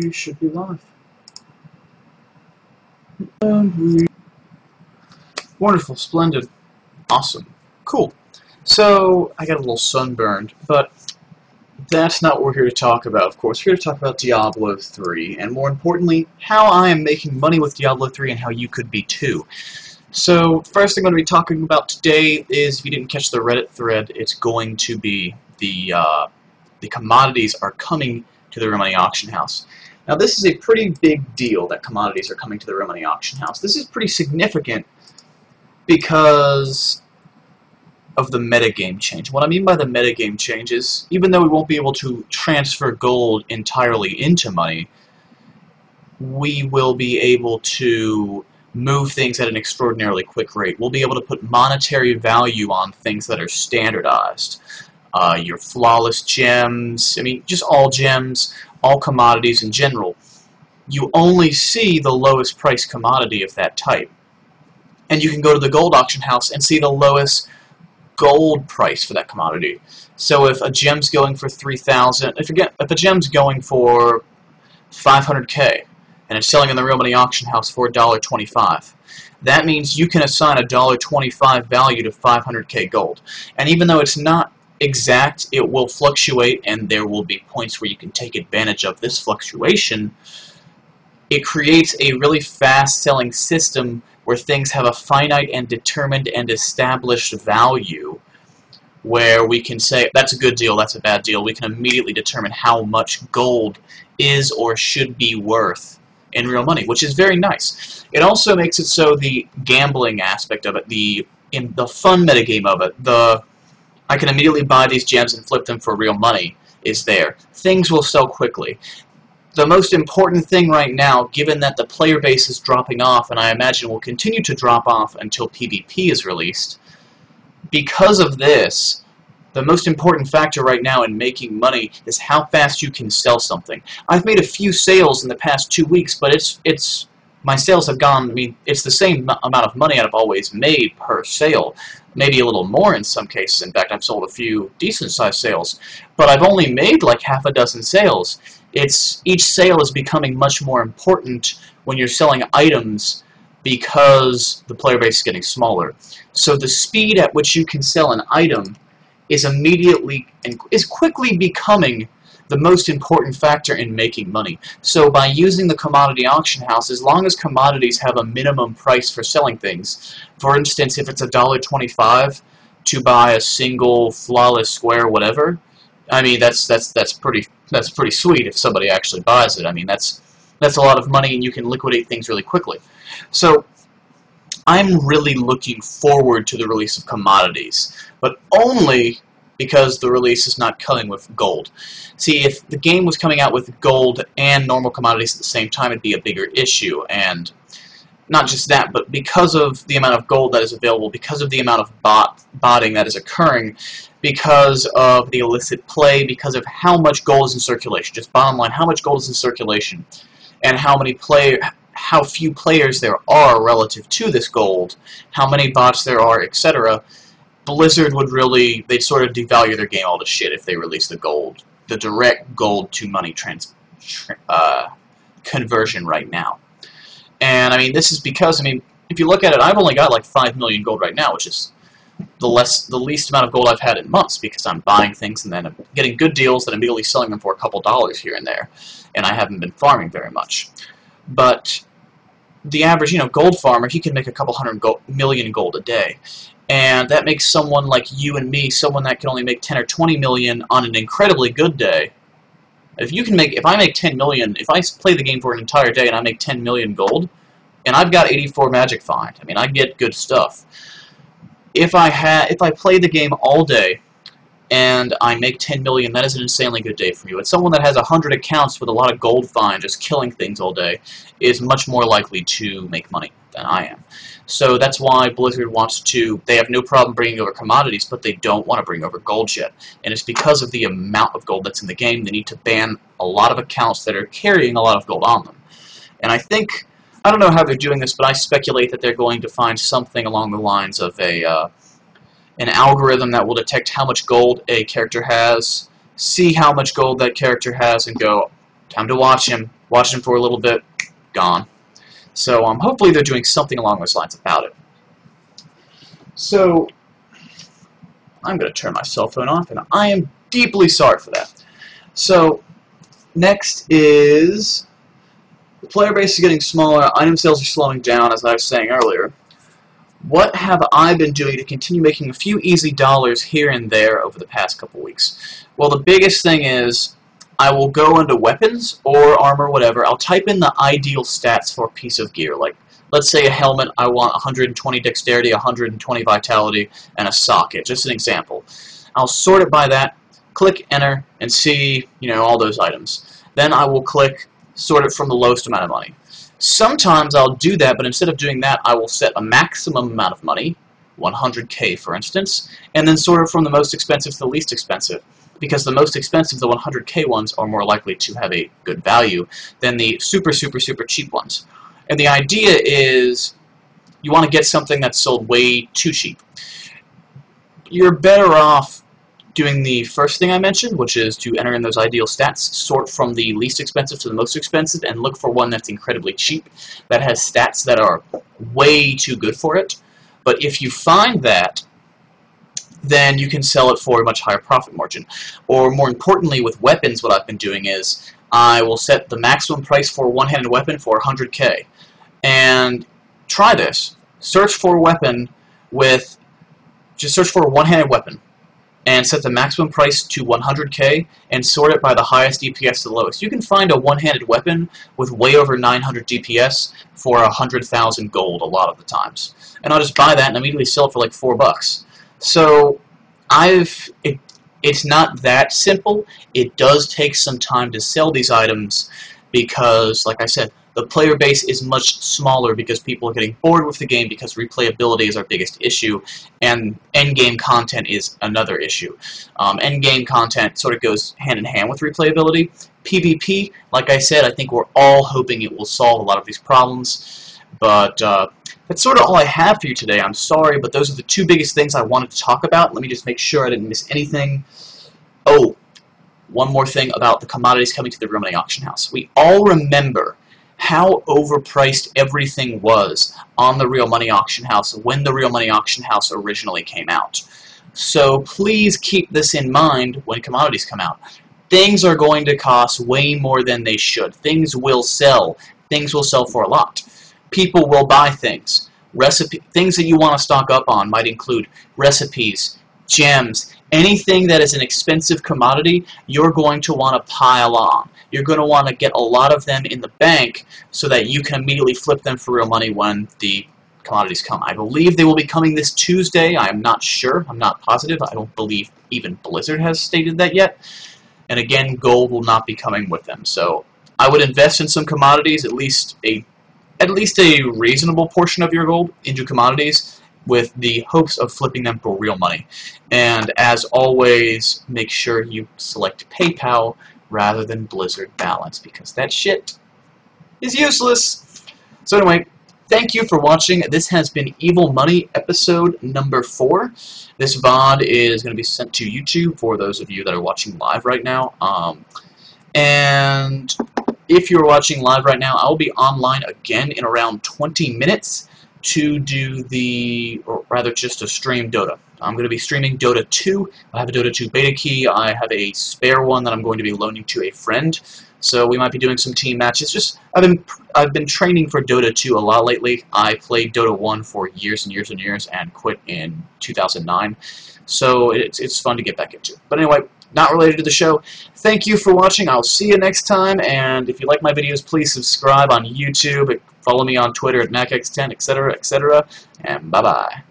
we should be live. Wonderful, splendid, awesome, cool. So, I got a little sunburned, but that's not what we're here to talk about, of course. We're here to talk about Diablo 3, and more importantly, how I am making money with Diablo 3 and how you could be too. So, first thing I'm going to be talking about today is, if you didn't catch the Reddit thread, it's going to be the commodities are coming to the Real Money Auction House. Now, this is a pretty big deal that commodities are coming to the Real Money Auction House. This is pretty significant because of the metagame change. What I mean by the metagame change is, even though we won't be able to transfer gold entirely into money, we will be able to move things at an extraordinarily quick rate. We'll be able to put monetary value on things that are standardized. Your flawless gems, I mean, just all gems, all commodities in general. You only see the lowest price commodity of that type. And you can go to the gold auction house and see the lowest gold price for that commodity. So if a gem's going for 3,000, if a gem's going for 500K and it's selling in the Real Money Auction House for $1.25, that means you can assign a $1.25 value to 500K gold. And even though it's not exact, it will fluctuate, and there will be points where you can take advantage of this fluctuation. It creates a really fast-selling system where things have a finite and determined and established value, where we can say, that's a good deal, that's a bad deal. We can immediately determine how much gold is or should be worth in real money, which is very nice. It also makes it so the gambling aspect of it, in the fun metagame of it, I can immediately buy these gems and flip them for real money is there. Things will sell quickly. The most important thing right now, given that the player base is dropping off, and I imagine will continue to drop off until PvP is released, because of this, the most important factor right now in making money is how fast you can sell something. I've made a few sales in the past 2 weeks, but my sales have gone, I mean, it's the same amount of money I've always made per sale. Maybe a little more in some cases. In fact, I've sold a few decent-sized sales. But I've only made like half a dozen sales. Each sale is becoming much more important when you're selling items because the player base is getting smaller. So the speed at which you can sell an item is quickly becoming the most important factor in making money. So by using the commodity auction house, as long as commodities have a minimum price for selling things, for instance, if it's $1.25 to buy a single flawless square whatever, I mean that's pretty sweet if somebody actually buys it. I mean that's a lot of money, and you can liquidate things really quickly. So I'm really looking forward to the release of commodities, but only because the release is not coming with gold. See, if the game was coming out with gold and normal commodities at the same time, it'd be a bigger issue. And not just that, but because of the amount of gold that is available, because of the amount of botting that is occurring, because of the illicit play, because of how much gold is in circulation, just bottom line, how much gold is in circulation, and how few players there are relative to this gold, how many bots there are, etc., Blizzard would they'd sort of devalue their game all to shit if they released the direct gold to money conversion right now. And I mean, this is because, I mean, if you look at it, I've only got like 5 million gold right now, which is the least amount of gold I've had in months, because I'm buying things and then I'm getting good deals and immediately selling them for a couple dollars here and there, and I haven't been farming very much. But the average, gold farmer, he can make a couple million gold a day. And that makes someone like you and me, someone that can only make 10 or 20 million on an incredibly good day. If I make 10 million, if I play the game for an entire day and I make 10 million gold, and I've got 84 magic find, I mean, I get good stuff. If I play the game all day and I make 10 million, that is an insanely good day for you. And someone that has 100 accounts with a lot of gold find, just killing things all day, is much more likely to make money than I am. So that's why Blizzard they have no problem bringing over commodities, but they don't want to bring over gold yet. And it's because of the amount of gold that's in the game. They need to ban a lot of accounts that are carrying a lot of gold on them. And I don't know how they're doing this, but I speculate that they're going to find something along the lines of an algorithm that will detect how much gold a character has, see how much gold that character has, and go, time to watch him. watched them for a little bit, gone. So hopefully they're doing something along those lines about it. So I'm going to turn my cell phone off, and I am deeply sorry for that. So next is the player base is getting smaller, item sales are slowing down, as I was saying earlier. What have I been doing to continue making a few easy dollars here and there over the past couple weeks? Well, the biggest thing is I will go into weapons or armor, whatever. I'll type in the ideal stats for a piece of gear. Like, let's say a helmet, I want 120 dexterity, 120 vitality, and a socket. Just an example. I'll sort it by that, click enter, and see, all those items. Then I will click sort it from the lowest amount of money. Sometimes I'll do that, but instead of doing that, I will set a maximum amount of money, 100K for instance, and then sort it from the most expensive to the least expensive. Because the most expensive, the 100K ones, are more likely to have a good value than the super, super, super cheap ones. And the idea is you want to get something that's sold way too cheap. You're better off doing the first thing I mentioned, which is to enter in those ideal stats, sort from the least expensive to the most expensive, and look for one that's incredibly cheap, that has stats that are way too good for it. But if you find that, then you can sell it for a much higher profit margin. Or more importantly, with weapons, what I've been doing is I will set the maximum price for a one-handed weapon for 100K. And try this. Search for a weapon with, just search for a one-handed weapon and set the maximum price to 100K and sort it by the highest DPS to the lowest. You can find a one-handed weapon with way over 900 DPS for 100,000 gold a lot of the times. And I'll just buy that and immediately sell it for like $4. So it's not that simple. It does take some time to sell these items because, like I said, the player base is much smaller because people are getting bored with the game because replayability is our biggest issue, and endgame content is another issue. Endgame content sort of goes hand in hand with replayability. PvP, like I said, I think we're all hoping it will solve a lot of these problems, but that's sort of all I have for you today. I'm sorry, but those are the two biggest things I wanted to talk about. Let me just make sure I didn't miss anything. Oh, one more thing about the commodities coming to the real money auction house. We all remember how overpriced everything was on the real money auction house when the real money auction house originally came out. So please keep this in mind when commodities come out. Things are going to cost way more than they should. Things will sell. Things will sell for a lot. People will buy things. Things that you want to stock up on might include recipes, gems, anything that is an expensive commodity, you're going to want to pile on. You're going to want to get a lot of them in the bank so that you can immediately flip them for real money when the commodities come. I believe they will be coming this Tuesday. I am not sure. I'm not positive. I don't believe even Blizzard has stated that yet. And again, gold will not be coming with them. So I would invest in some commodities, at least a reasonable portion of your gold into commodities with the hopes of flipping them for real money. And as always, make sure you select PayPal rather than Blizzard Balance, because that shit is useless. So anyway, thank you for watching. This has been Evil Money episode number 4. This VOD is going to be sent to YouTube for those of you that are watching live right now. And if you're watching live right now, I'll be online again in around 20 minutes to do or rather just to stream Dota. I'm going to be streaming Dota 2. I have a Dota 2 beta key. I have a spare one that I'm going to be loaning to a friend. So we might be doing some team matches. I've been training for Dota 2 a lot lately. I played Dota 1 for years and years and years and quit in 2009. So it's fun to get back into. But anyway, not related to the show. Thank you for watching. I'll see you next time. And if you like my videos, please subscribe on YouTube. Follow me on Twitter at MacX10, etc., etc. And bye-bye.